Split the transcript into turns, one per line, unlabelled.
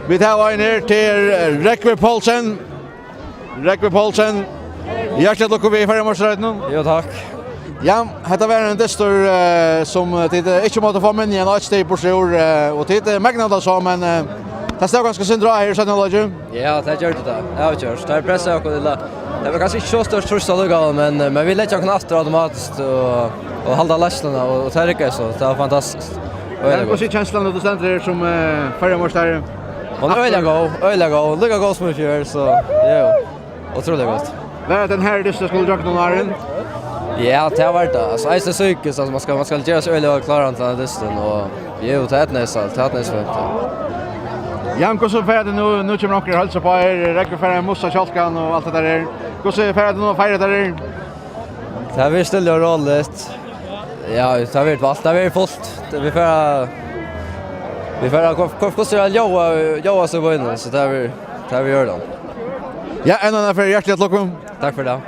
Vi tar en her til Rekve Poulsen. Rekve Poulsen. Hjertelig lykke vi i Färjemarsrøyden.
Jo, takk.
Ja, dette var en distor som tid ikke måtte få minne en steg på sjur, og tid megnet det så, men det stod ganske syndra her i 17-laget.
Ja, det gjør det. Jeg har kjørt. Det er presset og det. Det var kanskje ikke så størst trus av lukket, men vi lette jo knafter automatisk og halda lastlene og tørke, så det var fantastisk.
Hvordan er kjenslen at du stender her som Färjemarsrøyden?
Hon öliga gå. Lika gå som i fjör, så jo. Otroligt gott.
Vad är den här distor skulle dra någon åren?
Ja, det har varit det. Alltså, det är psykiskt, alltså, man ska göra sig öliga och klara den här distan, och jo, det är ett näsfint.
Jan, hur så färd nu kommer några hälsa på er, räcker för en mossa kälkan och allt det där. Hur så färd nu färd där?
Det har varit stilla och roligt. Ja, det har varit allt. Det har varit fullt. Vi får kostar Joa så vinner, så det har vi gör då.
Ja, en annan för hjärtligt lycka.
Tack för det.